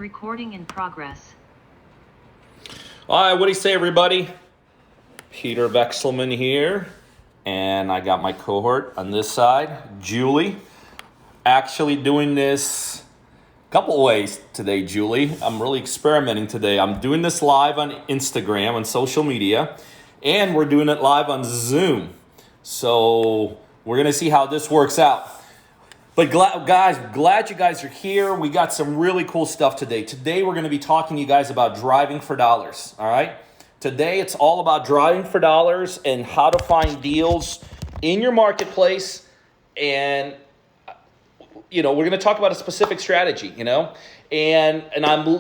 Recording in progress. All right, what do you say, everybody? Peter Vexelman here, and I got my cohort on this side, Julie. Actually doing this a couple ways today, Julie. I'm really experimenting today. I'm doing this live on Instagram, on social media, and we're doing it live on Zoom. So we're going to see how this works out. But glad you guys are here. We got some really cool stuff today. Today we're going to be talking to you guys about driving for dollars, all right? Today it's all about driving for dollars and how to find deals in your marketplace. And, we're going to talk about a specific strategy, And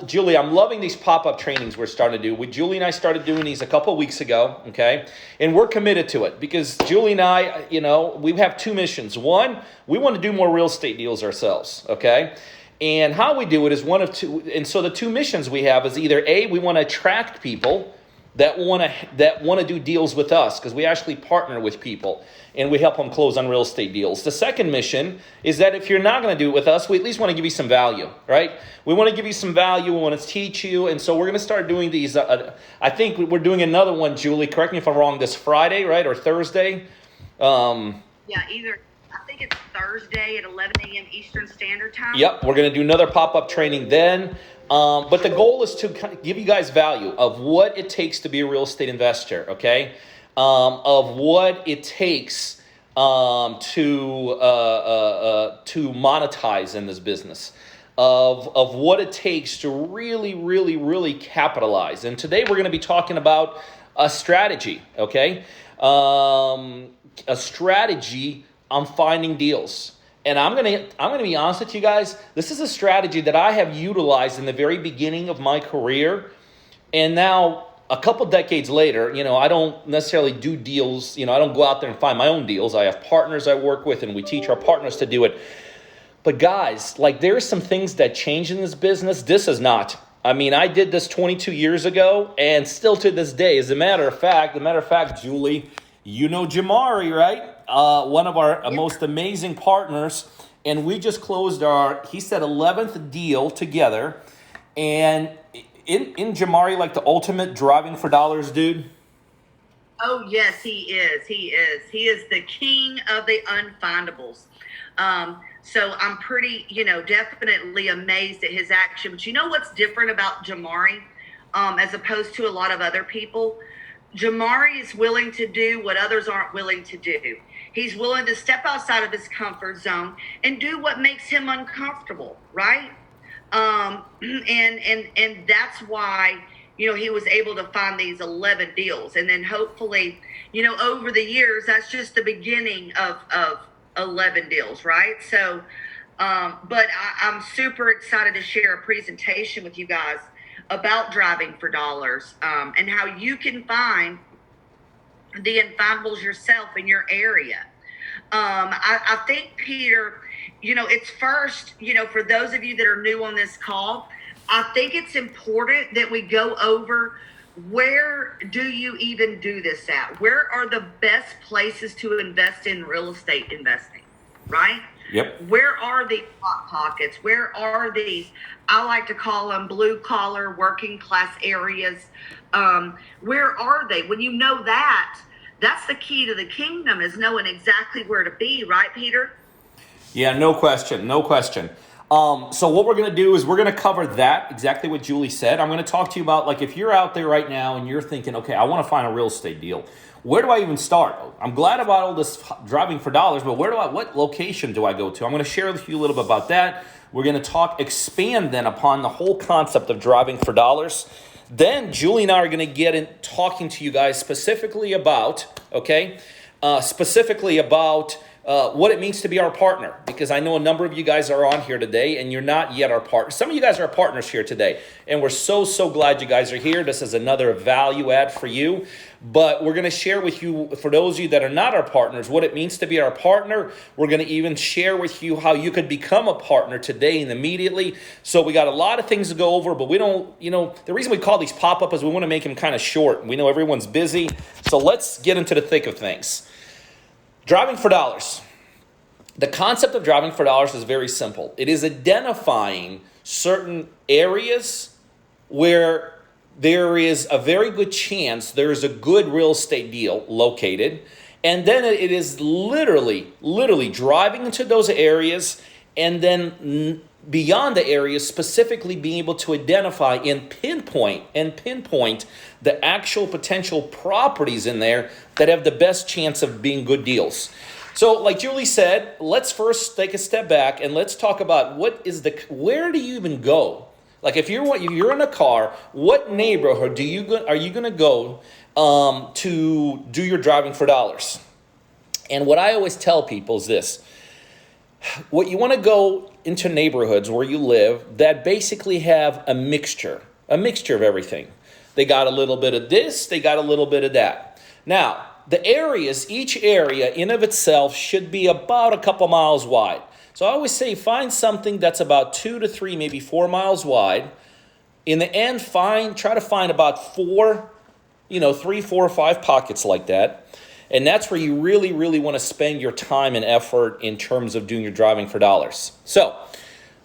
Julie, I'm loving these pop-up trainings we're starting to do. Julie and I started doing these a couple weeks ago, okay? And we're committed to it because Julie and I, we have two missions. One, we want to do more real estate deals ourselves, okay? And how we do it is one of two. And so the two missions we have is either A, we want to attract people that want to do deals with us because we actually partner with people and we help them close on real estate deals. The second mission is that if you're not going to do it with us, we at least want to give you some value, right? We want to give you some value. We want to teach you. And so we're going to start doing these. I think we're doing another one, Julie. Correct me if I'm wrong, this Friday, right? Or Thursday? I think it's Thursday at 11 a.m. Eastern Standard Time. Yep, we're going to do another pop-up training then. But the goal is to kind of give you guys value of what it takes to be a real estate investor, okay? Of what it takes to monetize in this business, of what it takes to really, really, really capitalize. And today we're going to be talking about a strategy, okay? A strategy on finding deals. And I'm gonna be honest with you guys. This is a strategy that I have utilized in the very beginning of my career, and now a couple decades later, I don't necessarily do deals. I don't go out there and find my own deals. I have partners I work with, and we teach our partners to do it. But guys, there are some things that change in this business. This is not. I did this 22 years ago, and still to this day. As a matter of fact, Julie, Jamari, right? One of our most amazing partners, and we just closed he said 11th deal together, and in Jamari, like the ultimate driving for dollars dude. Oh yes, he is. He is the king of the unfindables. So I'm pretty, definitely amazed at his action. But you know what's different about Jamari, as opposed to a lot of other people? Jamari is willing to do what others aren't willing to do. He's willing to step outside of his comfort zone and do what makes him uncomfortable, right? And that's why, he was able to find these 11 deals. And then hopefully, over the years, that's just the beginning of 11 deals, right? So, but I'm super excited to share a presentation with you guys about driving for dollars, and how you can find the infindables yourself in your area. I think, Peter, it's first, for those of you that are new on this call, I think it's important that we go over, where do you even do this at? Where are the best places to invest in real estate investing, right? Yep. Where are the hot pockets? Where are these, I like to call them blue collar, working class areas? Where are they? When you know that, that's the key to the kingdom, is knowing exactly where to be, right, Peter? Yeah, no question. So what we're going to do is we're going to cover that, exactly what Julie said. I'm going to talk to you about, if you're out there right now and you're thinking, okay, I want to find a real estate deal. Where do I even start? I'm glad about all this driving for dollars, but what location do I go to? I'm going to share with you a little bit about that. We're going to expand then upon the whole concept of driving for dollars. Then Julie and I are going to get in talking to you guys specifically about, what it means to be our partner, because I know a number of you guys are on here today and you're not yet our partner. Some of you guys are our partners here today, and we're so glad you guys are here. This is another value add for you, but we're going to share with you, for those of you that are not our partners, what it means to be our partner. We're going to even share with you how you could become a partner today and immediately. So we got a lot of things to go over, but we don't, the reason we call these pop-up is we want to make them kind of short. We know everyone's busy, so let's get into the thick of things. Driving for dollars. the concept of driving for dollars is very simple. It is identifying certain areas where there is a very good chance there is a good real estate deal located. And then it is literally driving into those areas, and then beyond the areas, specifically being able to identify and pinpoint the actual potential properties in there that have the best chance of being good deals. So like Julie said, let's first take a step back and let's talk about where do you even go? Like if you're in a car, what neighborhood are you going to go to do your driving for dollars? And what I always tell people is this: what you want to go into neighborhoods where you live that basically have a mixture of everything. They got a little bit of this, they got a little bit of that. Now, each area in of itself should be about a couple miles wide. So I always say find something that's about 2 to 3, maybe 4 miles wide. In the end, try to find about 3, 4, or 5 pockets like that. And that's where you really want to spend your time and effort in terms of doing your driving for dollars. So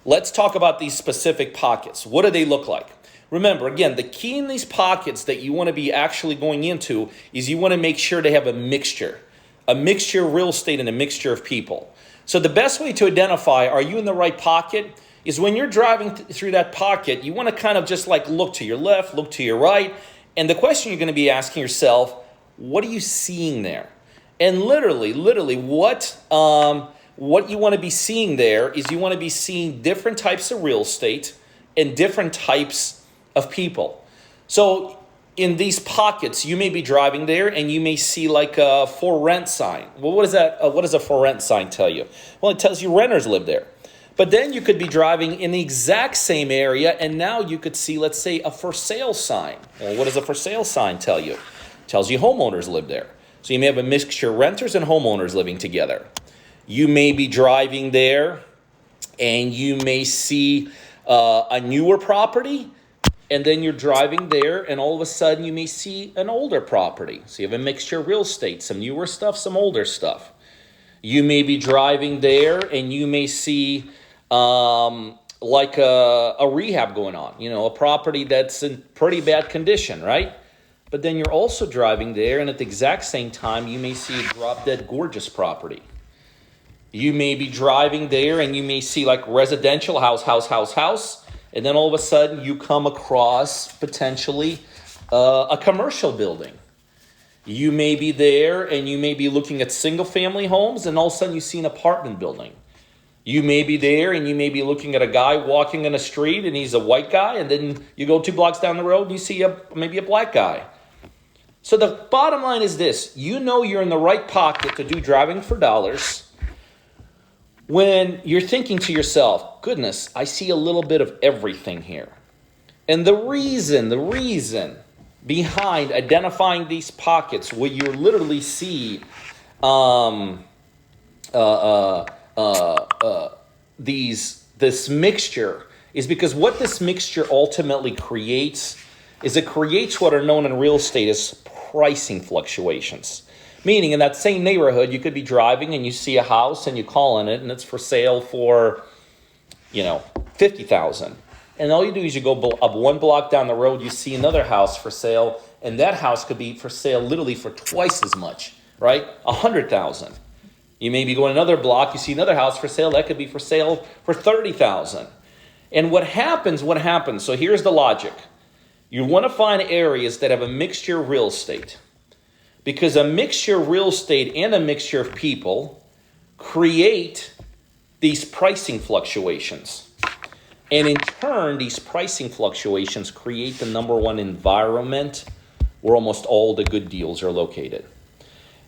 let's talk about these specific pockets. What do they look like? Remember, again, the key in these pockets that you want to be actually going into is you want to make sure they have a mixture of real estate and a mixture of people. So the best way to identify, are you in the right pocket, is when you're driving through that pocket, you want to kind of just like look to your left, look to your right. And the question you're going to be asking yourself, what are you seeing there? And literally, what you want to be seeing there is you want to be seeing different types of real estate and different types of people. So in these pockets, you may be driving there and you may see like a for rent sign. Well, what is that? What does a for rent sign tell you? Well, it tells you renters live there. But then you could be driving in the exact same area and now you could see, let's say, a for sale sign. Well, what does a for sale sign tell you? It tells you homeowners live there. So you may have a mixture of renters and homeowners living together. You may be driving there and you may see a newer property, and then you're driving there and all of a sudden you may see an older property. So you have a mixture of real estate, some newer stuff, some older stuff. You may be driving there and you may see like a rehab going on, a property that's in pretty bad condition, right? But then you're also driving there and at the exact same time you may see a drop-dead gorgeous property. You may be driving there and you may see like residential house, and then all of a sudden you come across potentially a commercial building. You may be there and you may be looking at single family homes and all of a sudden you see an apartment building. You may be there and you may be looking at a guy walking in a street and he's a white guy, and then you go 2 blocks down the road and you see maybe a black guy. So the bottom line is this: you're in the right pocket to do driving for dollars when you're thinking to yourself, goodness, I see a little bit of everything here. And the reason behind identifying these pockets where you literally see this mixture is because what this mixture ultimately creates is it creates what are known in real estate as pricing fluctuations. Meaning in that same neighborhood, you could be driving and you see a house and you call on it and it's for sale for, $50,000. And all you do is you go up 1 block down the road, you see another house for sale, and that house could be for sale literally for twice as much, right? $100,000. You may be going another block, you see another house for sale, that could be for sale for $30,000. And what happens? So here's the logic. You want to find areas that have a mixture of real estate. Because a mixture of real estate and a mixture of people create these pricing fluctuations. And in turn, these pricing fluctuations create the number one environment where almost all the good deals are located.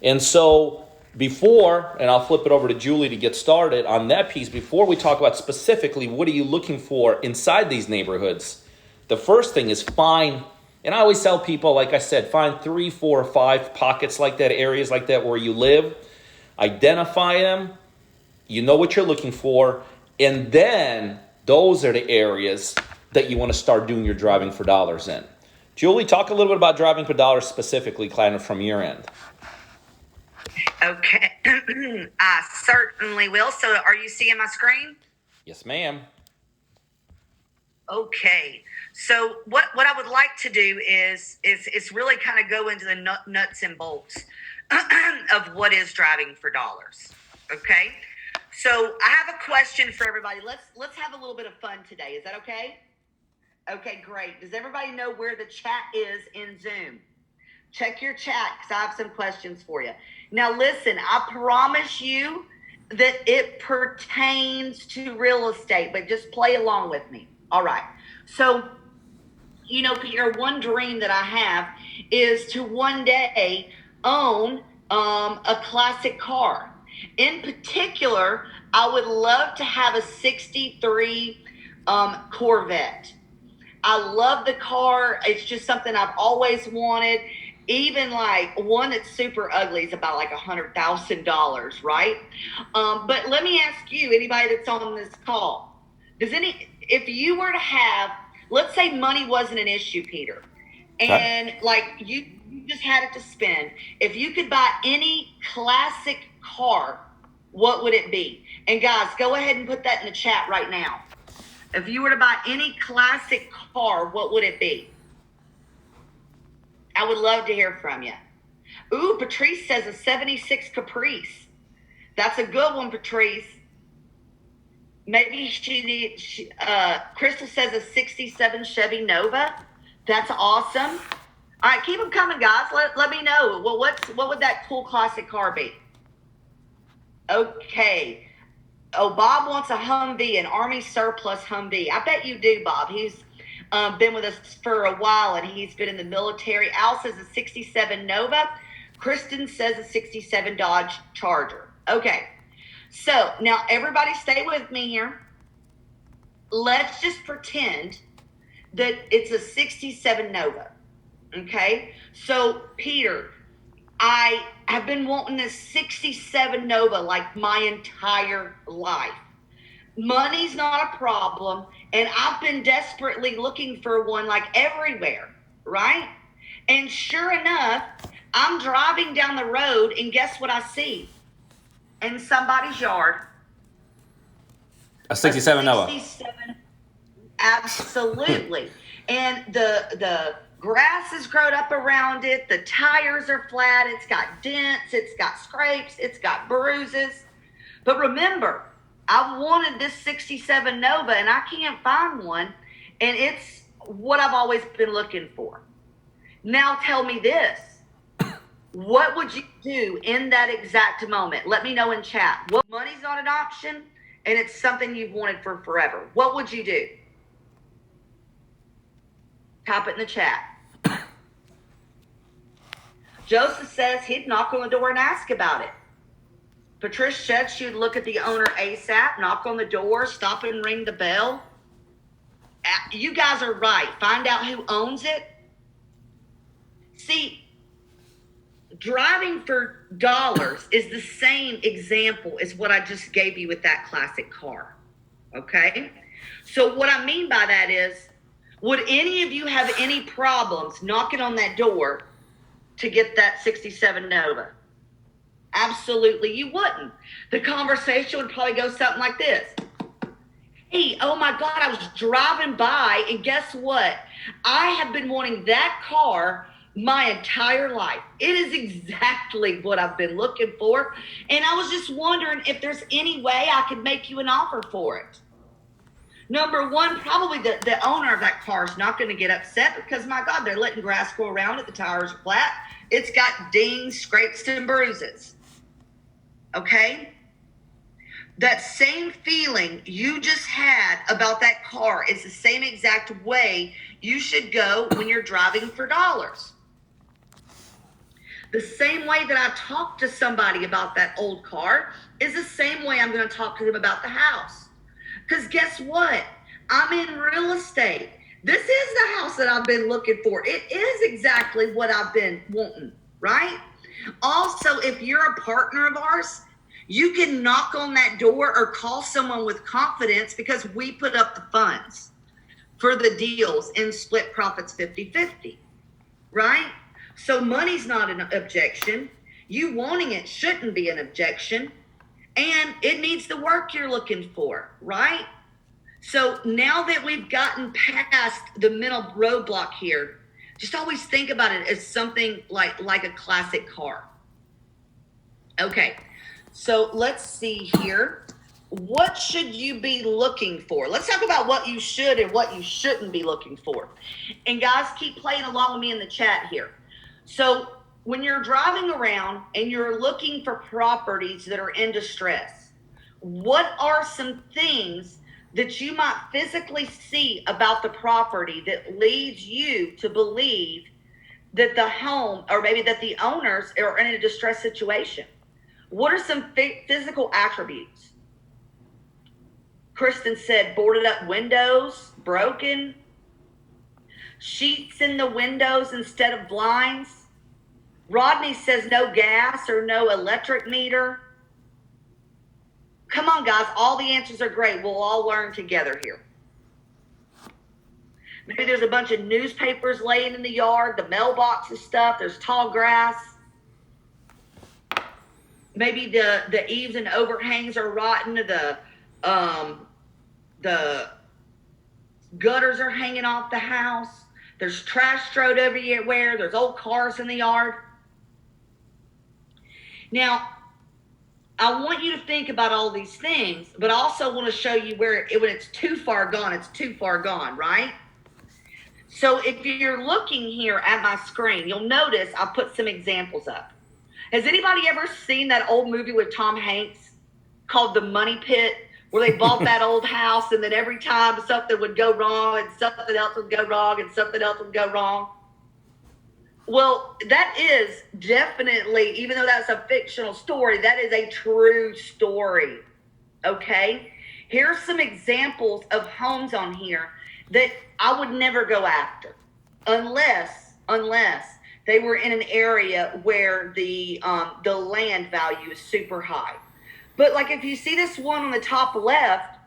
And so before, and I'll flip it over to Julie to get started on that piece, before we talk about specifically what are you looking for inside these neighborhoods, the first thing is find. And I always tell people, like I said, find 3, 4, or 5 pockets like that, areas like that where you live. Identify them. You know what you're looking for. And then those are the areas that you want to start doing your driving for dollars in. Julie, talk a little bit about driving for dollars specifically, kind of from your end. Okay, I certainly will. So, are you seeing my screen? Yes, ma'am. Okay. So, what I would like to do is really kind of go into the nuts and bolts of what is driving for dollars. Okay. So, I have a question for everybody. Let's have a little bit of fun today. Is that okay? Okay, great. Does everybody know where the chat is in Zoom? Check your chat because I have some questions for you. Now, listen, I promise you that it pertains to real estate, but just play along with me. All right. So, Peter, one dream that I have is to one day own a classic car. In particular, I would love to have a 63 Corvette. I love the car. It's just something I've always wanted. Even like one that's super ugly is about like $100,000, right? But let me ask you, anybody that's on this call, if you were to have, let's say money wasn't an issue, Peter, and like you just had it to spend, if you could buy any classic car, what would it be? And guys, go ahead and put that in the chat right now. If you were to buy any classic car, what would it be? I would love to hear from you. Ooh, Patrice says a 76 Caprice. That's a good one, Patrice. Maybe Crystal says a 67 Chevy Nova. That's awesome. All right, keep them coming, guys. Let me know. Well, what would that cool classic car be? Okay. Oh, Bob wants a Humvee, an Army surplus Humvee. I bet you do, Bob. He's been with us for a while, and he's been in the military. Al says a 67 Nova. Kristen says a 67 Dodge Charger. Okay. So, now everybody stay with me here. Let's just pretend that it's a 67 Nova. Okay? So, Peter, I have been wanting this 67 Nova like my entire life. Money's not a problem, and I've been desperately looking for one like everywhere, right? And sure enough, I'm driving down the road, and guess what I see? In somebody's yard. A 67 Nova. Absolutely. And the grass has grown up around it. The tires are flat. It's got dents. It's got scrapes. It's got bruises. But remember, I wanted this 67 Nova, and I can't find one. And it's what I've always been looking for. Now tell me this. What would you do in that exact moment? Let me know in chat. What money's not an option, and it's something you've wanted for forever. What would you do? Type it in the chat. Joseph says he'd knock on the door and ask about it. Patricia said she'd look at the owner ASAP, knock on the door, stop and ring the bell. You guys are right. Find out who owns it. See, driving for dollars is the same example as what I just gave you with that classic car. Okay? So what I mean by that is, would any of you have any problems knocking on that door to get that 67 Nova? Absolutely you wouldn't. The conversation would probably go something like this. Hey, oh my God, I was driving by, and guess what? I have been wanting that car my entire life. It is exactly what I've been looking for, and I was just wondering if there's any way I could make you an offer for it. Number one, probably the owner of that car is not going to get upset because, my God, they're letting grass grow around it. The tires are flat. It's got dings, scrapes, and bruises. Okay? That same feeling you just had about that car is the same exact way you should go when you're driving for dollars. The same way that I talk to somebody about that old car is the same way I'm going to talk to them about the house. Because guess what? I'm in real estate. This is the house that I've been looking for. It is exactly what I've been wanting, right? Also, if you're a partner of ours, you can knock on that door or call someone with confidence because we put up the funds for the deals and split profits 50-50, right? So money's not an objection. You wanting it shouldn't be an objection, and it needs the work you're looking for, right? So now that we've gotten past the mental roadblock here, just always think about it as something like a classic car. Okay, so let's see here. What should you be looking for? Let's talk about what you should and what you shouldn't be looking for. And guys, keep playing along with me in the chat here. So when you're driving around and you're looking for properties that are in distress, what are some things that you might physically see about the property that leads you to believe that the home, or maybe that the owners, are in a distressed situation? What are some physical attributes? Kristen said boarded up windows, broken, sheets in the windows instead of blinds. Rodney says no gas or no electric meter. Come on, guys. All the answers are great. We'll all learn together here. Maybe there's a bunch of newspapers laying in the yard, the mailbox and stuff. There's tall grass. Maybe the eaves and overhangs are rotten. The gutters are hanging off the house. There's trash strewed everywhere. There's old cars in the yard. Now, I want you to think about all these things, but I also want to show you where when it's too far gone, it's too far gone, right? So if you're looking here at my screen, you'll notice I put some examples up. Has anybody ever seen that old movie with Tom Hanks called The Money Pit, where they bought that old house and then every time something would go wrong and something else would go wrong and something else would go wrong? Well, that is definitely, even though that's a fictional story, that is a true story, okay? Here's some examples of homes on here that I would never go after unless they were in an area where the land value is super high. But like if you see this one on the top left,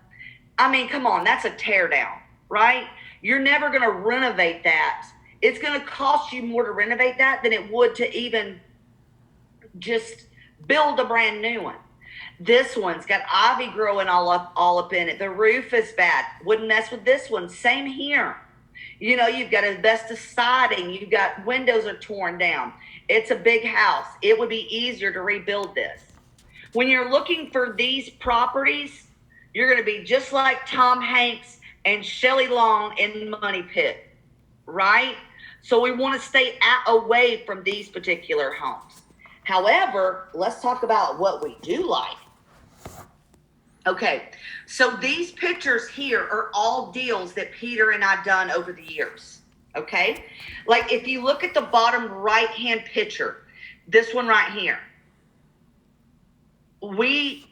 I mean, come on, that's a tear down, right? You're never going to renovate that. It's going to cost you more to renovate that than it would to even just build a brand new one. This one's got ivy growing all up in it. The roof is bad. Wouldn't mess with this one. Same here. You know, you've got asbestos siding. You've got windows are torn down. It's a big house. It would be easier to rebuild this. When you're looking for these properties, you're going to be just like Tom Hanks and Shelley Long in Money Pit, right? So we want to stay away from these particular homes. However, let's talk about what we do like. Okay, so these pictures here are all deals that Peter and I've done over the years, okay? Like if you look at the bottom right-hand picture, this one right here, we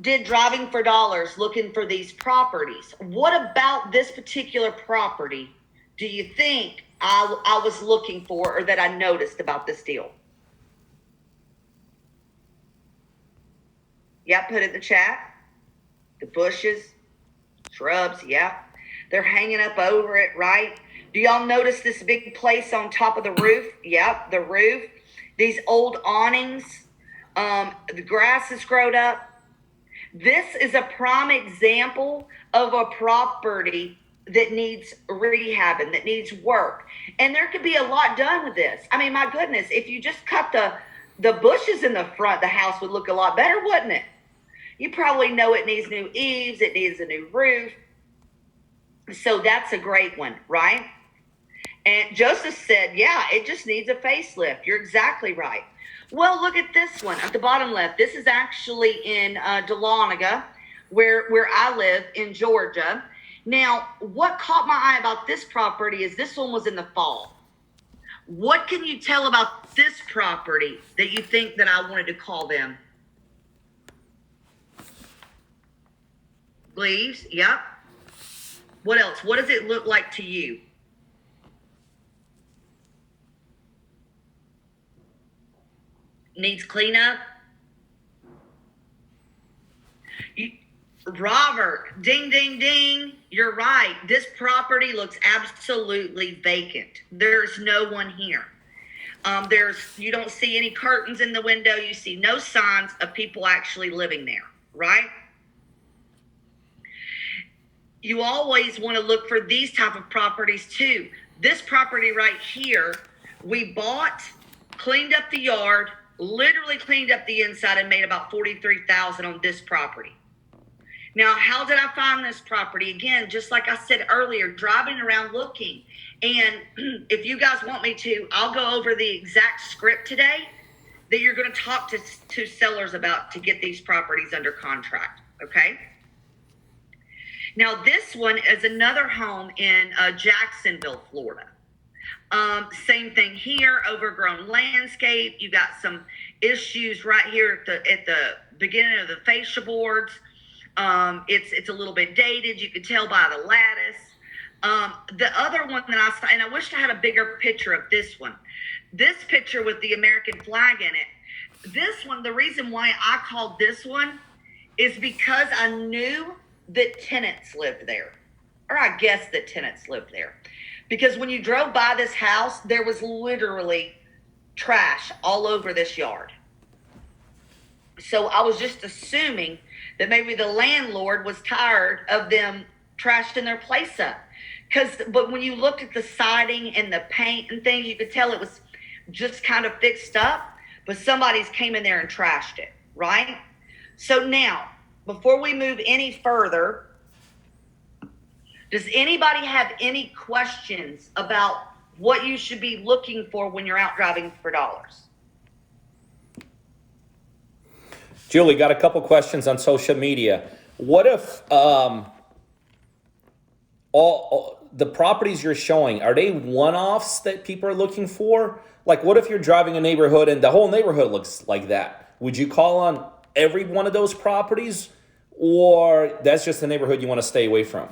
did Driving for Dollars looking for these properties. What about this particular property do you think I was looking for or that I noticed about this deal? Yeah, put it in the chat. The bushes, shrubs, yeah. They're hanging up over it, right? Do y'all notice this big place on top of the roof? Yep, the roof. These old awnings. The grass is grown up. This is a prime example of a property that needs rehabbing, that needs work. And there could be a lot done with this. I mean, my goodness, if you just cut the bushes in the front, the house would look a lot better, wouldn't it? You probably know it needs new eaves, it needs a new roof. So that's a great one, right? And Joseph said, yeah, it just needs a facelift. You're exactly right. Well, look at this one at the bottom left. This is actually in Dahlonega, where I live in Georgia. Now, what caught my eye about this property is this one was in the fall. What can you tell about this property that you think that I wanted to call them? Leaves, yep. What else? What does it look like to you? Needs cleanup? Robert, ding, ding, ding. You're right. This property looks absolutely vacant. There's no one here. You don't see any curtains in the window. You see no signs of people actually living there, right? You always want to look for these type of properties too. This property right here, we bought, cleaned up the yard, literally cleaned up the inside, and made about $43,000 on this property. Now, how did I find this property? Again, just like I said earlier, driving around looking. And if you guys want me to, I'll go over the exact script today that you're going to talk to sellers about to get these properties under contract, okay? Now, this one is another home in Jacksonville, Florida. Same thing here, overgrown landscape. You got some issues right here at the beginning of the fascia boards. It's a little bit dated. You could tell by the lattice. The other one that I saw, and I wish I had a bigger picture of this one. This picture with the American flag in it. This one, the reason why I called this one is because I knew that tenants lived there. Or I guess that tenants lived there. Because when you drove by this house, there was literally trash all over this yard. So I was just assuming that maybe the landlord was tired of them trashing their place up. But when you looked at the siding and the paint and things, you could tell it was just kind of fixed up, but somebody's came in there and trashed it, right? So now, before we move any further, does anybody have any questions about what you should be looking for when you're out driving for dollars? Julie, got a couple questions on social media. What if all the properties you're showing, are they one-offs that people are looking for? Like, what if you're driving a neighborhood and the whole neighborhood looks like that? Would you call on every one of those properties, or that's just a neighborhood you want to stay away from?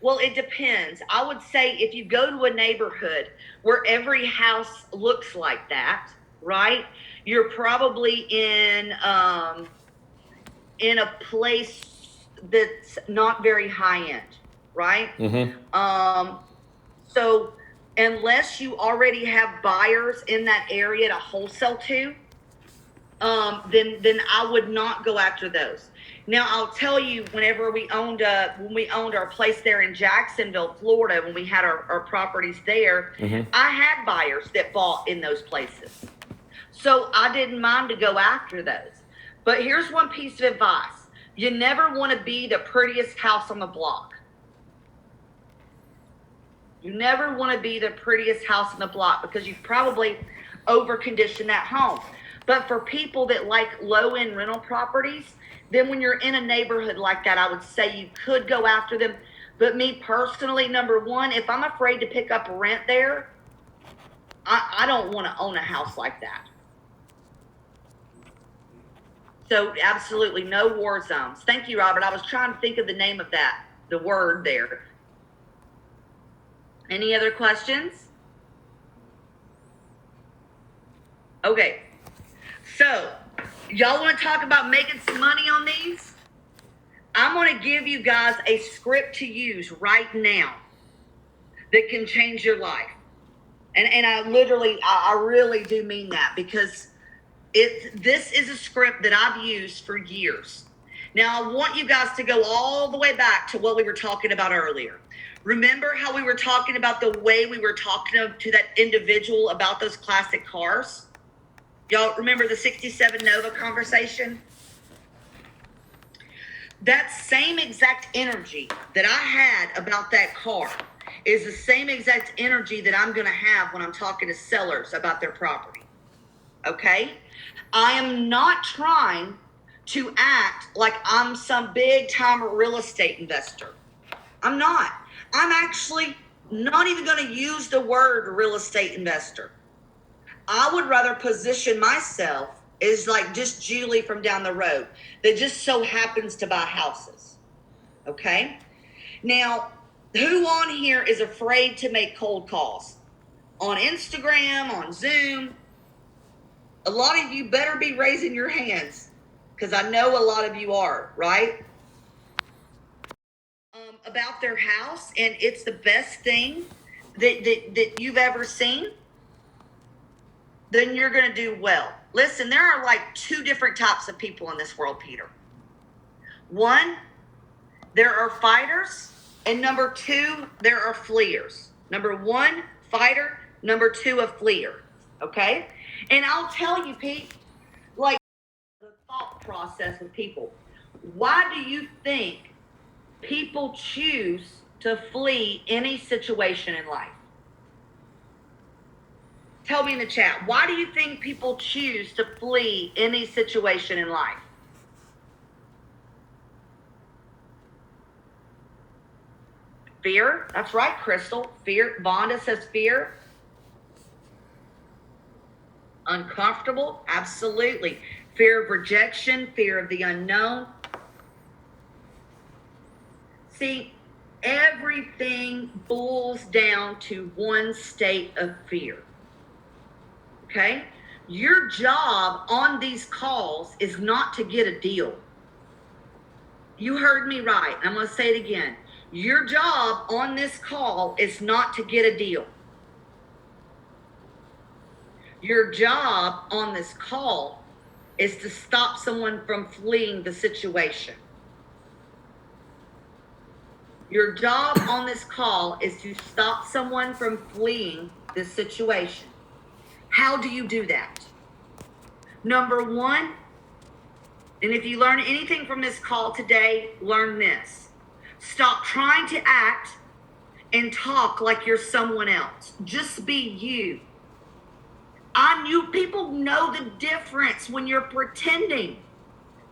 Well, it depends. I would say if you go to a neighborhood where every house looks like that, right? You're probably in a place that's not very high end, right? Mm-hmm. So unless you already have buyers in that area to wholesale to, then I would not go after those. Now, I'll tell you, when we owned our place there in Jacksonville, Florida, when we had our properties there, Mm-hmm. I had buyers that bought in those places. So I didn't mind to go after those. But here's one piece of advice. You never want to be the prettiest house on the block. You never want to be the prettiest house on the block because you've probably over-conditioned that home. But for people that like low-end rental properties, then when you're in a neighborhood like that, I would say you could go after them. But me personally, number one, if I'm afraid to pick up rent there, I don't want to own a house like that. So absolutely no war zones. Thank you, Robert. I was trying to think of the name of the word there. Any other questions? Okay. So, y'all want to talk about making some money on these? I'm going to give you guys a script to use right now that can change your life. And I really do mean that, because this is a script that I've used for years. Now, I want you guys to go all the way back to what we were talking about earlier. Remember how we were talking about the way we were talking to that individual about those classic cars? Y'all remember the 67 Nova conversation? That same exact energy that I had about that car is the same exact energy that I'm going to have when I'm talking to sellers about their property. Okay? I am not trying to act like I'm some big time real estate investor. I'm not. I'm actually not even going to use the word real estate investor. I would rather position myself as like just Julie from down the road that just so happens to buy houses. Okay? Now, who on here is afraid to make cold calls? On Instagram, on Zoom? A lot of you better be raising your hands, because I know a lot of you are, right? About their house, and it's the best thing that you've ever seen. then you're going to do well. Listen, there are like two different types of people in this world, Peter. One, there are fighters, and number two, there are fleers. Number one, fighter. Number two, a fleer. Okay? And I'll tell you, Pete, like the thought process with people. Why do you think people choose to flee any situation in life? Tell me in the chat. Why do you think people choose to flee any situation in life? Fear. That's right, Crystal. Fear. Vonda says fear. Uncomfortable. Absolutely. Fear of rejection. Fear of the unknown. See, everything boils down to one state of fear. Okay? Your job on these calls is not to get a deal. You heard me right. I'm going to say it again. Your job on this call is not to get a deal. Your job on this call is to stop someone from fleeing the situation. Your job on this call is to stop someone from fleeing this situation. How do you do that? Number one, and if you learn anything from this call today, learn this. Stop trying to act and talk like you're someone else. Just be you. People know the difference when you're pretending.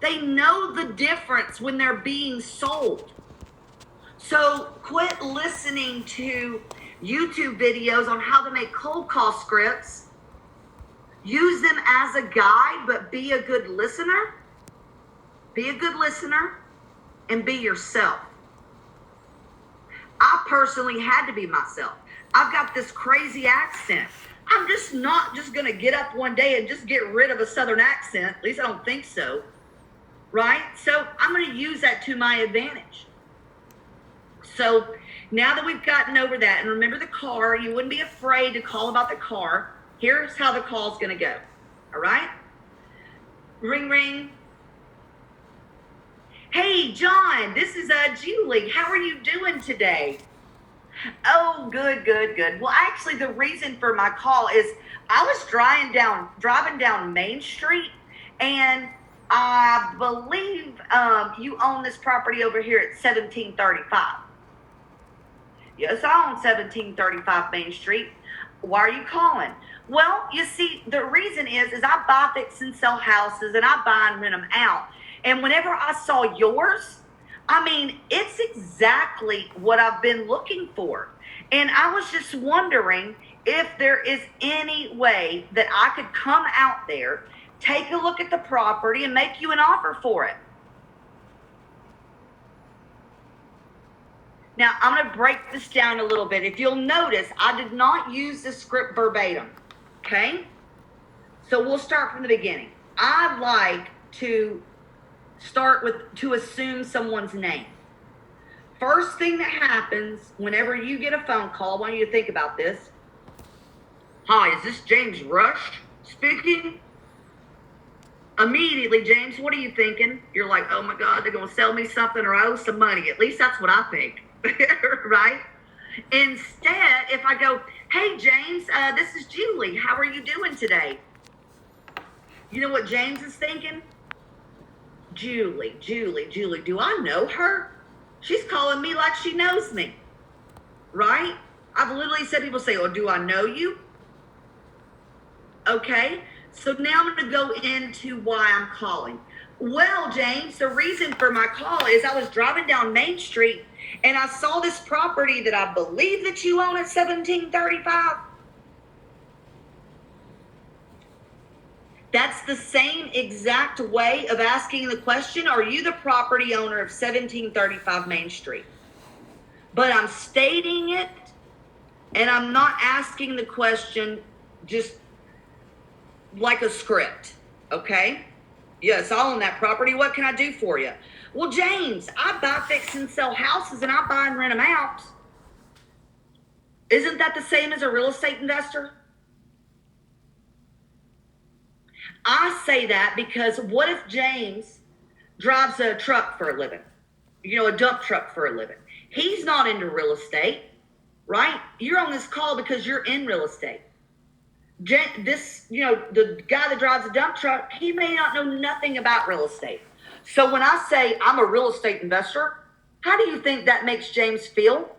They know the difference when they're being sold. So quit listening to YouTube videos on how to make cold call scripts. Use them as a guide, but be a good listener. Be a good listener and be yourself. I personally had to be myself. I've got this crazy accent. I'm just not just going to get up one day and just get rid of a Southern accent. At least I don't think so. Right? So I'm going to use that to my advantage. So now that we've gotten over that, and remember the car, you wouldn't be afraid to call about the car. Here's how the call's going to go. All right? Ring, ring. Hey, John, this is Julie. How are you doing today? Oh, good. Well, actually, the reason for my call is I was driving down Main Street, and I believe you own this property over here at 1735. Yes, I own 1735 Main Street. Why are you calling? Well, you see, the reason is I buy, fix, and sell houses, and I buy and rent them out. And whenever I saw yours, I mean, it's exactly what I've been looking for. And I was just wondering if there is any way that I could come out there, take a look at the property, and make you an offer for it. Now, I'm going to break this down a little bit. If you'll notice, I did not use the script verbatim, okay? So we'll start from the beginning. I like to start to assume someone's name. First thing that happens whenever you get a phone call, I want you to think about this. Hi, is this James Rush speaking? Immediately, James, what are you thinking? You're like, oh my God, they're going to sell me something or I owe some money. At least that's what I think, right? Instead, if I go, hey, James, this is Julie. How are you doing today? You know what James is thinking? Julie. Do I know her? She's calling me like she knows me, right? I've literally said, people say, oh, do I know you? Okay, so now I'm going to go into why I'm calling. Well, James, the reason for my call is I was driving down Main Street and I saw this property that I believe that you own at 1735. That's the same exact way of asking the question, are you the property owner of 1735 Main Street? But I'm stating it, and I'm not asking the question just like a script, okay? Yes, I own that property. What can I do for you? Well, James, I buy, fix, and sell houses, and I buy and rent them out. Isn't that the same as a real estate investor? I say that because what if James drives a truck for a living? A dump truck for a living. He's not into real estate, right? You're on this call because you're in real estate. The guy that drives a dump truck, he may not know nothing about real estate. So when I say I'm a real estate investor, how do you think that makes James feel?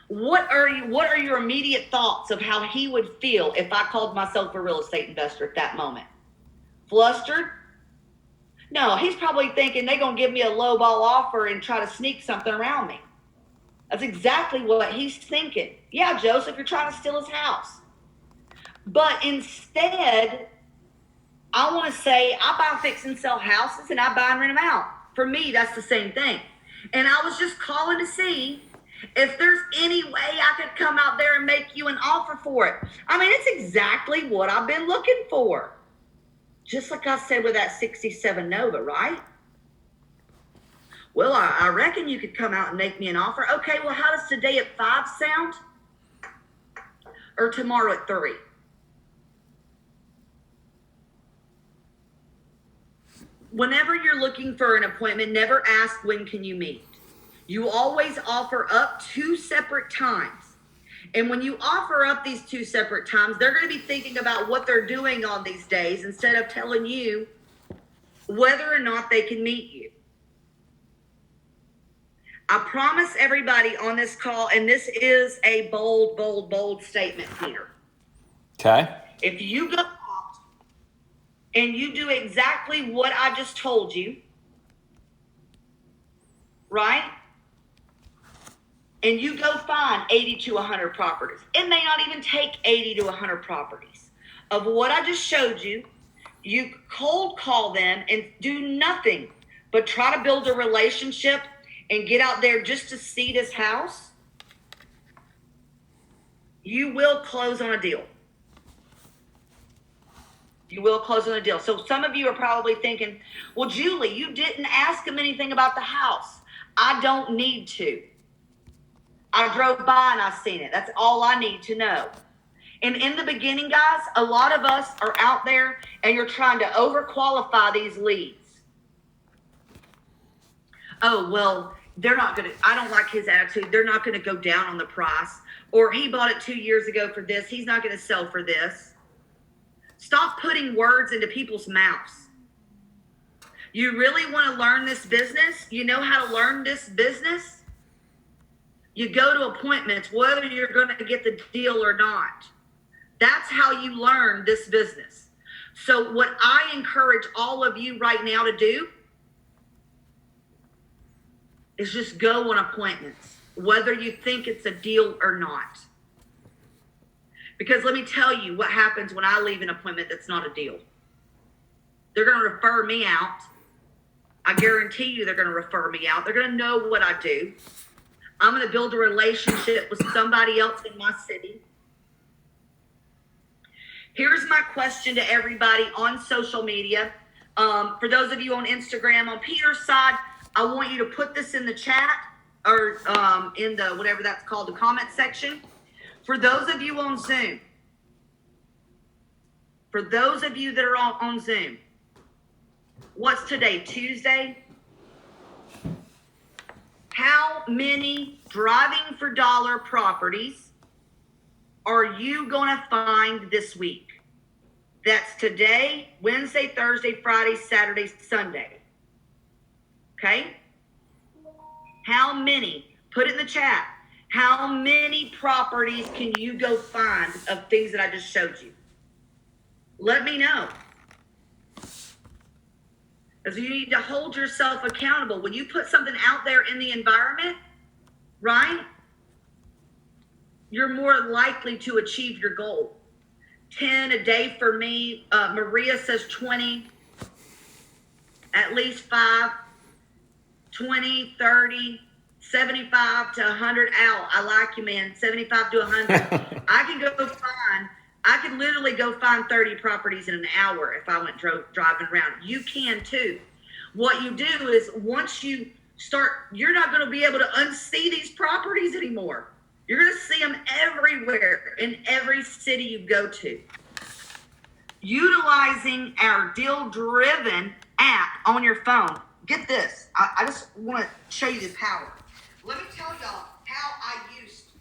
What are your immediate thoughts of how he would feel if I called myself a real estate investor at that moment? Flustered? No, he's probably thinking they're going to give me a low ball offer and try to sneak something around me. That's exactly what he's thinking. Yeah, Joseph, you're trying to steal his house. But instead, I want to say I buy, fix, and sell houses, and I buy and rent them out. For me, that's the same thing. And I was just calling to see if there's any way I could come out there and make you an offer for it. I mean, it's exactly what I've been looking for. Just like I said with that 67 Nova, right? Well, I reckon you could come out and make me an offer. Okay, well, how does today at 5 sound? Or tomorrow at 3? Whenever you're looking for an appointment, never ask when can you meet. You always offer up 2 separate times. And when you offer up these 2 separate times, they're going to be thinking about what they're doing on these days instead of telling you whether or not they can meet you. I promise everybody on this call, and this is a bold, bold, bold statement here. Okay. If you go out and you do exactly what I just told you, right? And you go find 80 to 100 properties. It may not even take 80 to 100 properties. Of what I just showed you, you cold call them and do nothing but try to build a relationship and get out there just to see this house. You will close on a deal. You will close on a deal. So some of you are probably thinking, well, Julie, you didn't ask him anything about the house. I don't need to. I drove by and I seen it. That's all I need to know. And in the beginning, guys, a lot of us are out there and you're trying to overqualify these leads. Oh, well, I don't like his attitude. They're not going to go down on the price. Or he bought it 2 years ago for this. He's not going to sell for this. Stop putting words into people's mouths. You really want to learn this business? You know how to learn this business? You go to appointments, whether you're going to get the deal or not. That's how you learn this business. So what I encourage all of you right now to do is just go on appointments, whether you think it's a deal or not. Because let me tell you what happens when I leave an appointment that's not a deal. They're going to refer me out. I guarantee you they're going to refer me out. They're going to know what I do. I'm going to build a relationship with somebody else in my city. Here's my question to everybody on social media. For those of you on Instagram, on Peter's side, I want you to put this in the chat or in the, whatever that's called, the comment section. For those of you on Zoom, for those of you that are on Zoom, what's today, Tuesday? How many driving for dollar properties are you going to find this week? That's today, Wednesday, Thursday, Friday, Saturday, Sunday. Okay? How many? Put it in the chat. How many properties can you go find of things that I just showed you? Let me know. Because you need to hold yourself accountable. When you put something out there in the environment, right? You're more likely to achieve your goal. 10 a day for me. Maria says 20. At least 5. 20, 30, 75 to 100 out. I like you, man. 75 to 100. I could literally go find 30 properties in an hour if I went driving around. You can too. What you do is once you start, you're not going to be able to unsee these properties anymore. You're going to see them everywhere in every city you go to. utilizing our Deal Driven app on your phone. Get this. I just want to show you the power. Let me tell y'all how I used to do.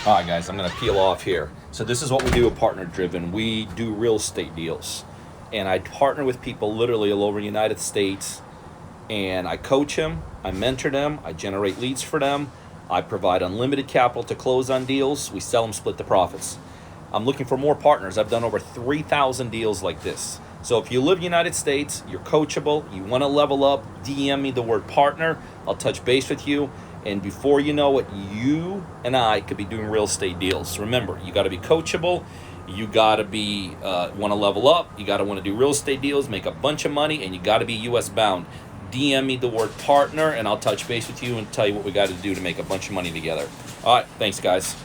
All right, guys, I'm going to peel off here. So this is what we do at Partner Driven. We do real estate deals. And I partner with people literally all over the United States. And I coach them, I mentor them, I generate leads for them. I provide unlimited capital to close on deals. We sell them, split the profits. I'm looking for more partners. I've done over 3,000 deals like this. So if you live in the United States, you're coachable, you want to level up, DM me the word partner. I'll touch base with you. And before you know it, you and I could be doing real estate deals. Remember, you got to be coachable. You got to be want to level up. You got to want to do real estate deals, make a bunch of money, and you got to be U.S. bound. DM me the word partner, and I'll touch base with you and tell you what we got to do to make a bunch of money together. All right, thanks, guys.